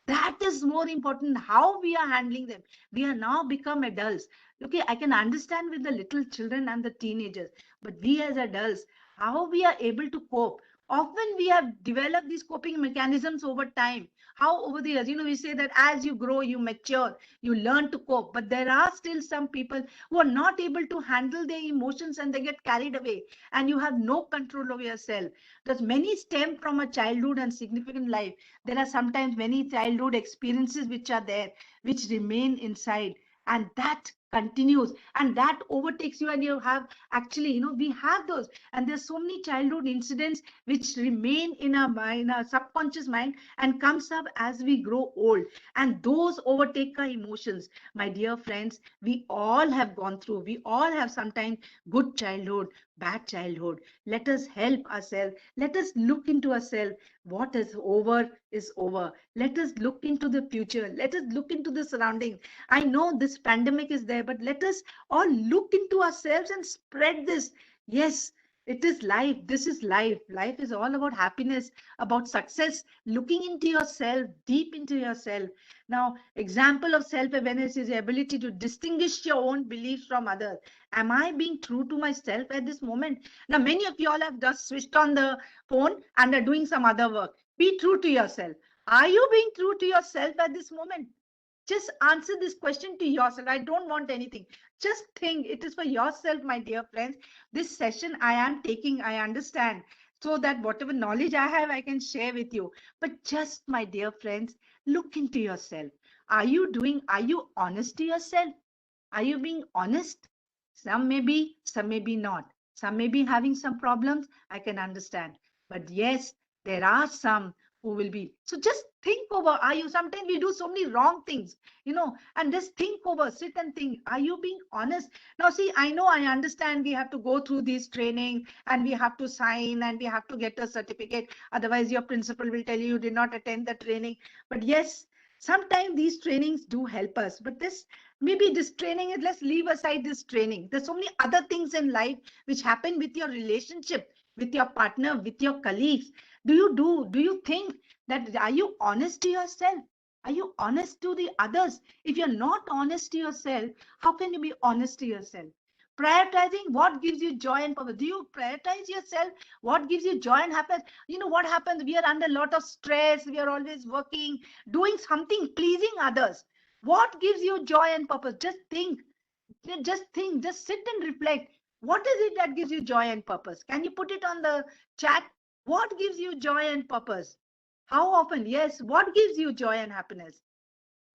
That is more important, how we are handling them. We are now become adults. Okay, I can understand with the little children and the teenagers, but we as adults, how we are able to cope. Often we have developed these coping mechanisms over time. How over the years, we say that as you grow, you mature, you learn to cope. But there are still some people who are not able to handle their emotions and they get carried away, and you have no control over yourself. Because many stem from a childhood and significant life. There are sometimes many childhood experiences which are there, which remain inside, and that continues and that overtakes you, and you have actually, we have those, and there's so many childhood incidents which remain in our mind, our subconscious mind, and comes up as we grow old, and those overtake our emotions. My dear friends, we all have gone through, we all have sometimes good childhood, bad childhood. Let us help ourselves, let us look into ourselves. What is over is over. Let us look into the future. Let us look into the surroundings. I know this pandemic is there, but let us all look into ourselves and spread this. Yes, it is life. This is life. Life is all about happiness, about success, looking into yourself, deep into yourself. Now, example of self-awareness is the ability to distinguish your own beliefs from others. Am I being true to myself at this moment? Now, many of you all have just switched on the phone and are doing some other work. Be true to yourself. Are you being true to yourself at this moment? Just answer this question to yourself. I don't want anything. Just think, it is for yourself, my dear friends. This session I am taking, I understand, so that whatever knowledge I have, I can share with you. But just, my dear friends, look into yourself. Are you honest to yourself? Are you being honest? Some may be, some may be not. Some may be having some problems. I can understand. But yes, there are some who will be. So just think over, are you, sometimes we do so many wrong things, and just think over, sit and think, are you being honest? Now, see, I know, I understand we have to go through this training and we have to sign and we have to get a certificate. Otherwise, your principal will tell you you did not attend the training. But yes, sometimes these trainings do help us. But maybe this training is, let's leave aside this training. There's so many other things in life which happen with your relationship, with your partner, with your colleagues. Do you think that, are you honest to yourself? Are you honest to the others? If you're not honest to yourself, how can you be honest to yourself? Prioritizing what gives you joy and purpose. Do you prioritize yourself? What gives you joy and happiness? You know what happens? We are under a lot of stress. We are always working, doing something, pleasing others. What gives you joy and purpose? Just think. Just think. Just sit and reflect. What is it that gives you joy and purpose? Can you put it on the chat? What gives you joy and purpose? How often? Yes. What gives you joy and happiness?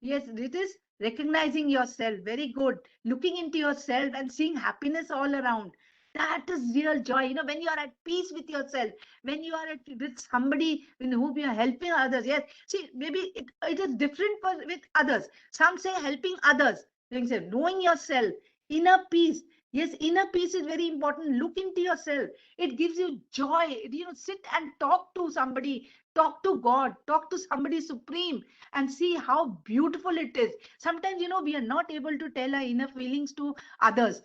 Yes, it is recognizing yourself. Very good. Looking into yourself and seeing happiness all around. That is real joy. When you are at peace with yourself, when you are with somebody in whom you are helping others. Yes. See, maybe it is different with others. Some say helping others. Knowing yourself, inner peace. Yes, inner peace is very important. Look into yourself. It gives you joy. Sit and talk to somebody, talk to God, talk to somebody supreme, and see how beautiful it is. Sometimes, we are not able to tell our inner feelings to others.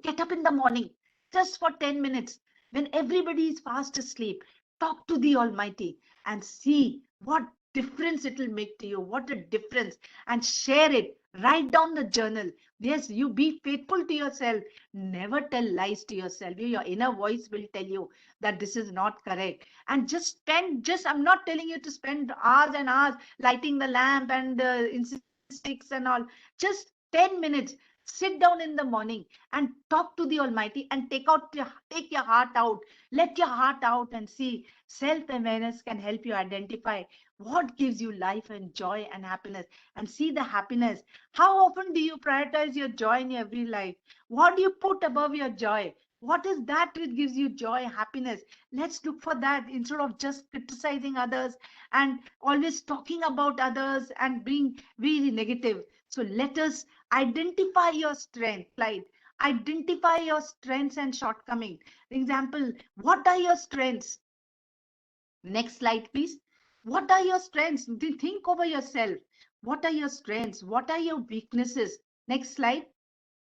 Get up in the morning just for 10 minutes when everybody is fast asleep. talk to the Almighty and see what difference it will make to you. What a difference. And share it. Write down the journal. Yes, you be faithful to yourself. Never tell lies to yourself. Your inner voice will tell you that this is not correct. And I'm not telling you to spend hours and hours lighting the lamp and incense sticks and all. Just 10 minutes. Sit down in the morning and talk to the Almighty and take your heart out. Let your heart out and see. Self-awareness can help you identify what gives you life and joy and happiness, and see the happiness. How often do you prioritize your joy in your every life? What do you put above your joy? What is that which gives you joy, happiness? Let's look for that instead of just criticizing others and always talking about others and being really negative. So let us identify your strength, right? Identify your strengths and shortcomings. Example, what are your strengths? Next slide, please. What are your strengths? Think over yourself. What are your strengths? What are your weaknesses? Next slide.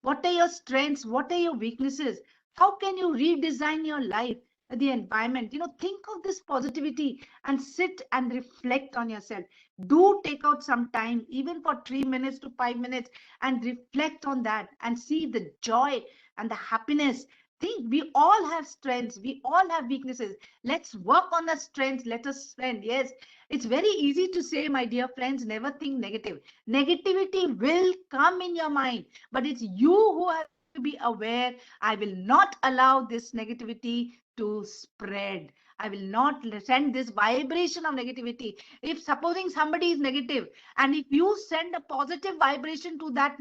What are your strengths? What are your weaknesses? How can you redesign your life, the environment? Think of this positivity and sit and reflect on yourself. Do take out some time, even for 3 minutes to 5 minutes, and reflect on that and see the joy and the happiness. Think we all have strengths, we all have weaknesses. Let's work on the strengths. Let us spend. Yes, it's very easy to say, my dear friends, never think negative. Negativity will come in your mind, but it's you who have to be aware. I will not allow this negativity to spread. I will not send this vibration of negativity. If supposing somebody is negative, and if you send a positive vibration to that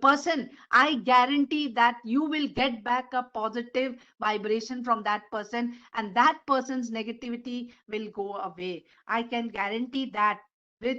person, I guarantee that you will get back a positive vibration from that person, and that person's negativity will go away. I can guarantee that with,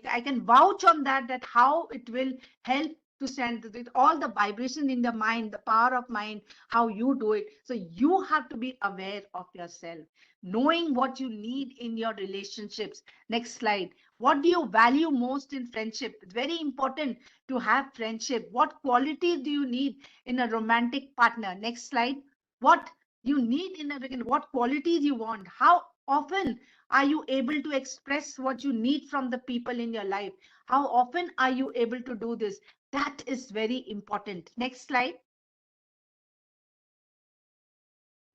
I can vouch on that, that how it will help to send with all the vibration in the mind, the power of mind, how you do it. So you have to be aware of yourself, knowing what you need in your relationships. Next slide. What do you value most in friendship? It's very important to have friendship. What qualities do you need in a romantic partner? Next slide. What you need in a, what qualities you want? How often are you able to express what you need from the people in your life? How often are you able to do this? That is very important. Next slide.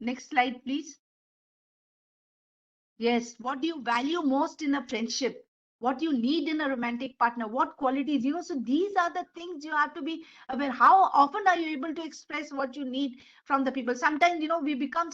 Next slide, please. Yes, what do you value most in a friendship? What you need in a romantic partner? What qualities? So these are the things you have to be aware. How often are you able to express what you need from the people? Sometimes, we become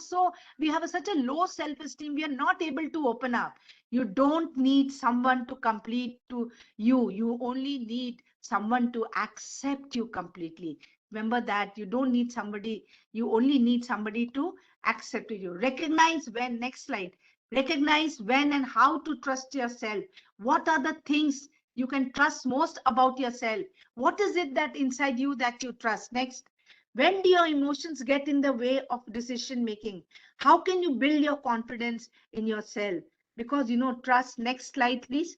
we have such a low self-esteem, we are not able to open up. You don't need someone to complete to you. You only need someone to accept you completely. Remember that you don't need somebody, you only need somebody to accept you. Recognize when, next slide. Recognize when and how to trust yourself. What are the things you can trust most about yourself? What is it that inside you that you trust? Next. When do your emotions get in the way of decision making? How can you build your confidence in yourself? Because trust. Next slide, please.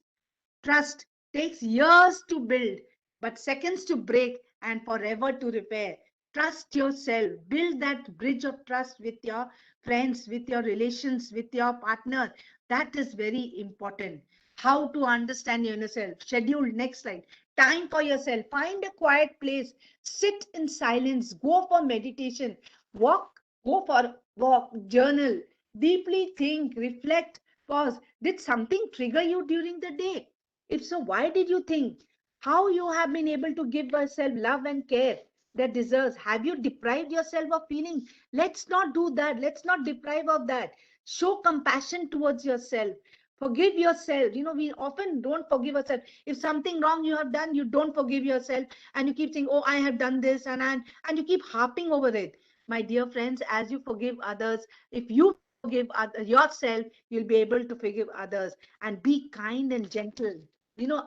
Trust takes years to build, but seconds to break and forever to repair. Trust yourself. Build that bridge of trust with your friends, with your relations, with your partner. That is very important. How to understand yourself. Schedule. Next slide. Time for yourself. Find a quiet place. Sit in silence. Go for meditation. Walk. Go for walk. Journal. Deeply think. Reflect. Pause. Did something trigger you during the day? If so, why did you think? How you have been able to give yourself love and care that deserves? Have you deprived yourself of feeling? Let's not do that. Let's not deprive of that. Show compassion towards yourself. Forgive yourself. We often don't forgive ourselves. If something wrong you have done, you don't forgive yourself, and you keep saying, "Oh, I have done this," and you keep harping over it. My dear friends, as you forgive others, if you forgive yourself, you'll be able to forgive others. And be kind and gentle.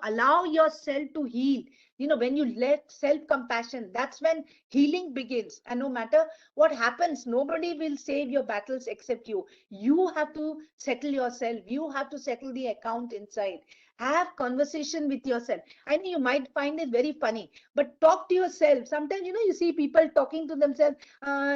Allow yourself to heal. When you let self-compassion, that's when healing begins. And no matter what happens, nobody will save your battles except you. You have to settle yourself. You have to settle the account inside. Have conversation with yourself. I know you might find it very funny, but talk to yourself. Sometimes, you see people talking to themselves,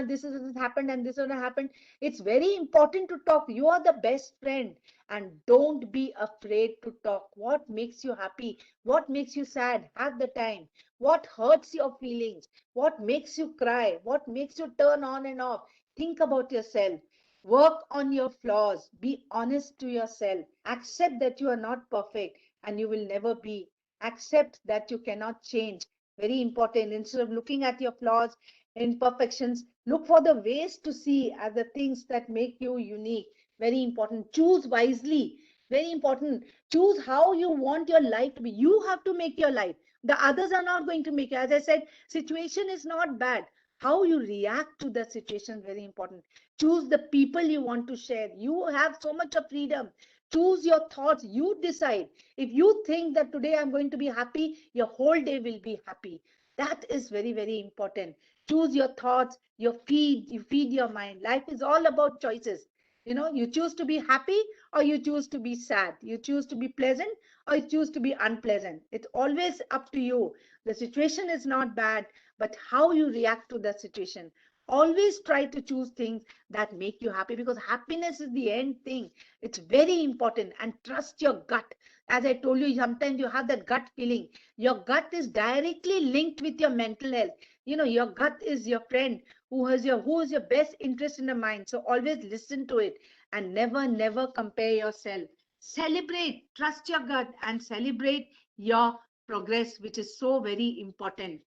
this happened and this happened. It's very important to talk. You are the best friend, and don't be afraid to talk. What makes you happy? What makes you sad? Have the time. What hurts your feelings? What makes you cry? What makes you turn on and off? Think about yourself. Work on your flaws. Be honest to yourself. Accept that you are not perfect and you will never be. Accept that you cannot change. Very important. Instead of looking at your flaws, imperfections, look for the ways to see as the things that make you unique. Very important. Choose wisely. Very important. Choose how you want your life to be. You have to make your life. The others are not going to make it. As I said, situation is not bad. How you react to the situation is very important. Choose the people you want to share. You have so much of freedom. Choose your thoughts. You decide. If you think that today I'm going to be happy, your whole day will be happy. That is very, very important. Choose your thoughts. You feed your mind. Life is all about choices. You choose to be happy or you choose to be sad. You choose to be pleasant or you choose to be unpleasant. It's always up to you. The situation is not bad, but how you react to the situation. Always try to choose things that make you happy, because happiness is the end thing. It's very important. And trust your gut. As I told you, sometimes you have that gut feeling. Your gut is directly linked with your mental health. Your gut is your friend who is your best interest in the mind. So always listen to it and never compare yourself. Celebrate, trust your gut and celebrate your progress, which is so very important.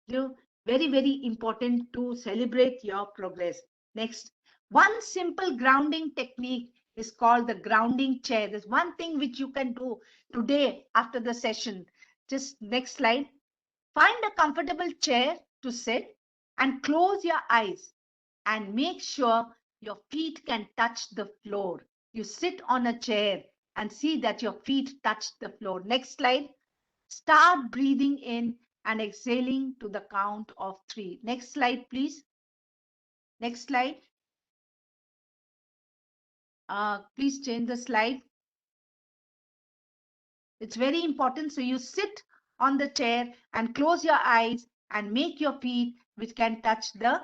you know, very important to celebrate your progress. Next, one simple grounding technique is called the grounding chair. There's one thing which you can do today after the session. Just next slide. Find a comfortable chair to sit and close your eyes and make sure your feet can touch the floor. You sit on a chair and see that your feet touch the floor. Next slide. Start breathing in and exhaling to the count of 3. Next slide, please. Next slide. Please change the slide. It's very important. So you sit on the chair and close your eyes and make your feet which can touch the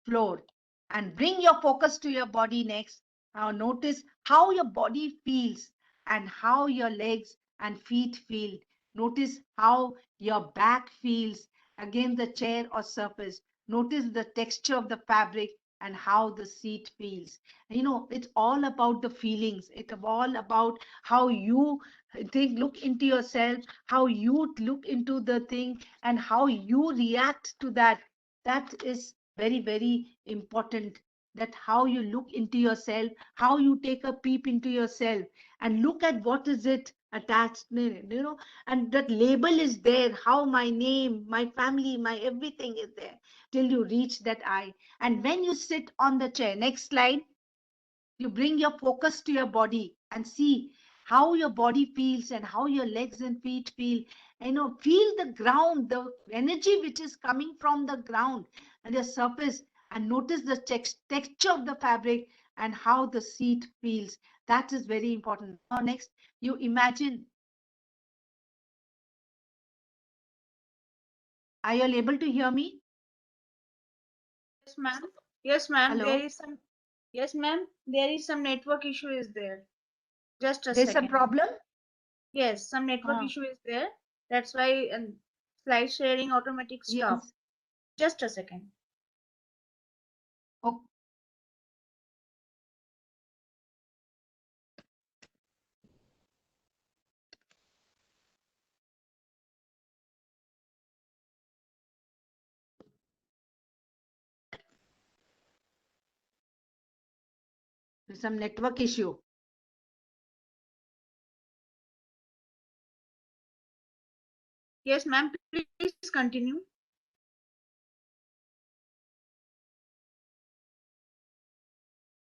floor, and bring your focus to your body next. Now notice how your body feels and how your legs and feet feel. Notice how your back feels against the chair or surface. Notice the texture of the fabric and how the seat feels. It's all about the feelings. It's all about how you think, look into yourself, how you look into the thing, and how you react to that. That is very important, that how you look into yourself, how you take a peep into yourself and look at what is it attached, and that label is there, how my name, my family, my everything is there, till you reach that eye. And when you sit on the chair, next slide, you bring your focus to your body and see how your body feels and how your legs and feet feel. Feel the ground, the energy which is coming from the ground and the surface, and notice the texture of the fabric and how the seat feels. That is very important. Now next, you imagine. Are you able to hear me? Yes, ma'am. Yes, ma'am. Hello? Yes, ma'am. There is some network issue is there. Just a There's a second. problem? Yes, some network uh, issue is there. That's why slide sharing automatic stop. yes. Just a second. Oh, there's some network issue. Yes, ma'am. Please continue.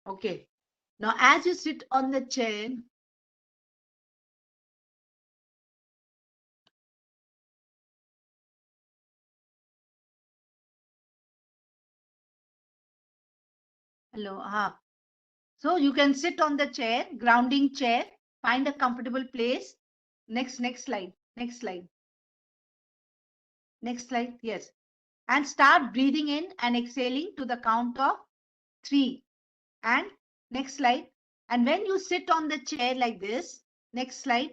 Okay. Now as you sit on the chair, hello. So you can sit on the chair, grounding chair, find a comfortable place. Next slide. Next slide. Next slide. Yes. And start breathing in and exhaling to the count of 3. And next slide. And when you sit on the chair like this, next slide,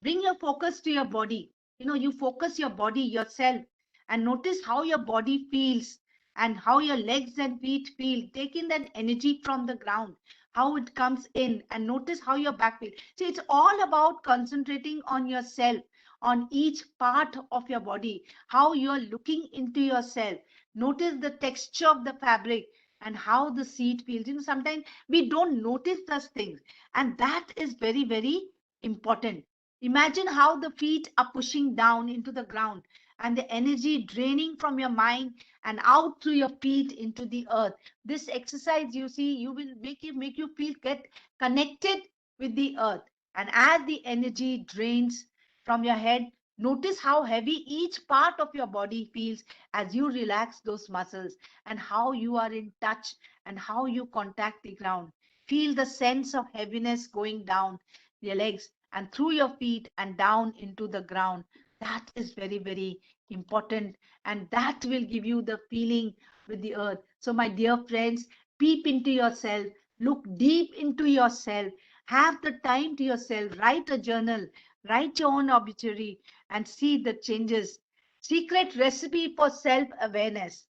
bring your focus to your body. You focus your body yourself and notice how your body feels and how your legs and feet feel, taking that energy from the ground, how it comes in, and notice how your back feels. See, it's all about concentrating on yourself, on each part of your body, how you're looking into yourself. Notice the texture of the fabric and how the seat feels. Sometimes we don't notice those things, and that is very, very important. Imagine how the feet are pushing down into the ground and the energy draining from your mind and out through your feet into the earth. This exercise, you see, you will make you feel get connected with the earth. And as the energy drains from your head, notice how heavy each part of your body feels as you relax those muscles, and how you are in touch and how you contact the ground. Feel the sense of heaviness going down your legs and through your feet and down into the ground. That is very, very important, and that will give you the feeling with the earth. So, my dear friends, peep into yourself, look deep into yourself, have the time to yourself, write a journal, write your own obituary, and see the changes. Secret recipe for self awareness.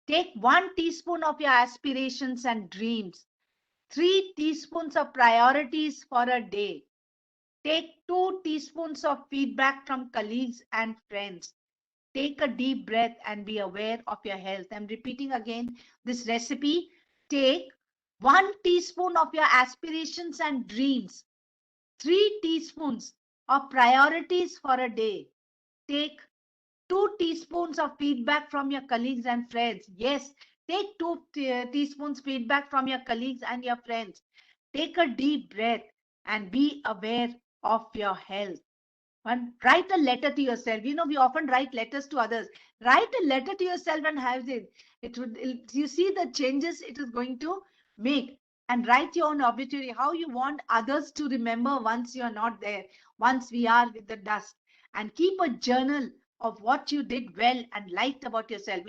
Take 1 teaspoon of your aspirations and dreams, 3 teaspoons of priorities for a day. Take 2 teaspoons of feedback from colleagues and friends. Take a deep breath and be aware of your health. I'm repeating again this recipe. Take 1 teaspoon of your aspirations and dreams, 3 teaspoons of priorities for a day. Take 2 teaspoons of feedback from your colleagues and friends. Yes, take 2 teaspoons feedback from your colleagues and your friends. Take a deep breath and be aware of your health. And write a letter to yourself. We often write letters to others. Write a letter to yourself and have it. You see the changes it is going to make. And write your own obituary, how you want others to remember once you are not there, once we are with the dust. And keep a journal of what you did well and liked about yourself.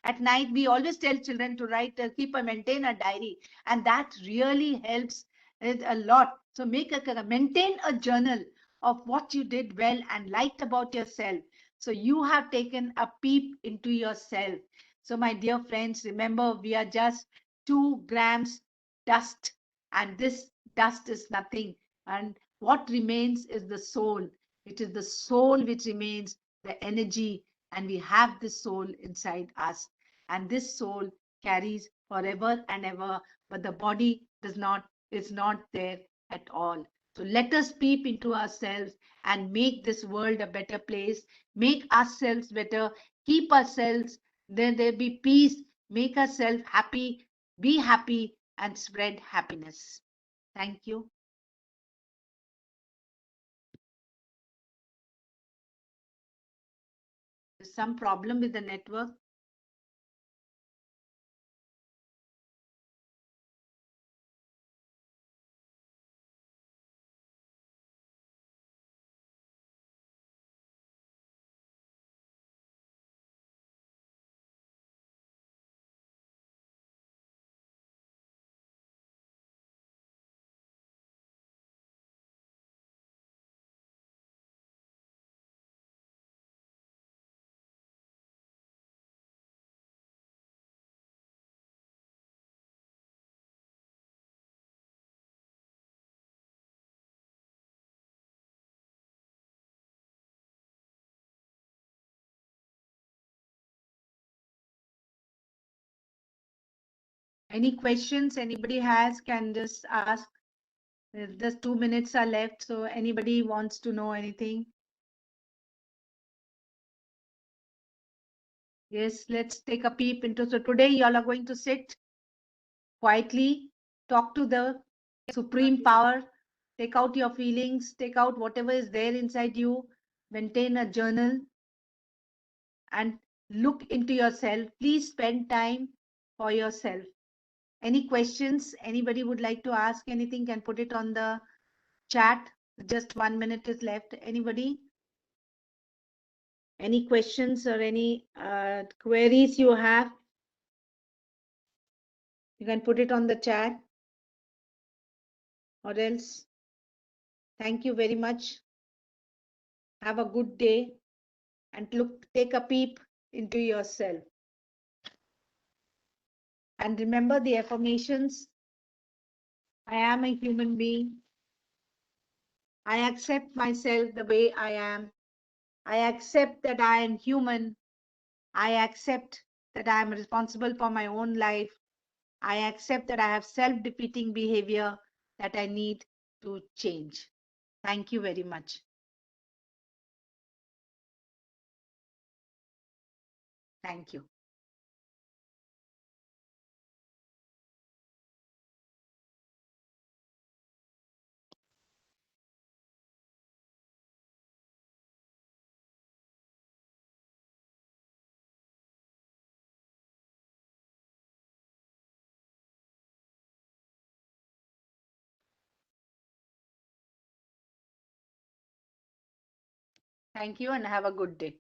At night we always tell children to write, maintain a diary, and that really helps it a lot. So maintain a journal of what you did well and liked about yourself. So you have taken a peep into yourself. So my dear friends, remember, we are just 2 grams dust, and this dust is nothing. And what remains is the soul. It is the soul which remains, the energy, and we have this soul inside us. And this soul carries forever and ever, but the body is not there at all. So let us peep into ourselves and make this world a better place, make ourselves better, keep ourselves, then there be peace, make ourselves happy, be happy, and spread happiness. Thank you. There's some problem with the network. Any questions anybody has can just ask. Just 2 minutes are left, so anybody wants to know anything? Yes, let's take a peep into. So today y'all are going to sit quietly, talk to the supreme power, take out your feelings, take out whatever is there inside you, maintain a journal, and look into yourself. Please spend time for yourself. Any questions? Anybody would like to ask anything can put it on the chat. Just 1 minute is left. Anybody? Any questions or any queries you have? You can put it on the chat or else. Thank you very much. Have a good day and take a peep into yourself. And remember the affirmations. I am a human being. I accept myself the way I am. I accept that I am human. I accept that I am responsible for my own life. I accept that I have self-defeating behavior that I need to change. Thank you very much. Thank you. Thank you and have a good day.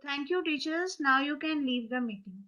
Thank you, teachers. Now you can leave the meeting.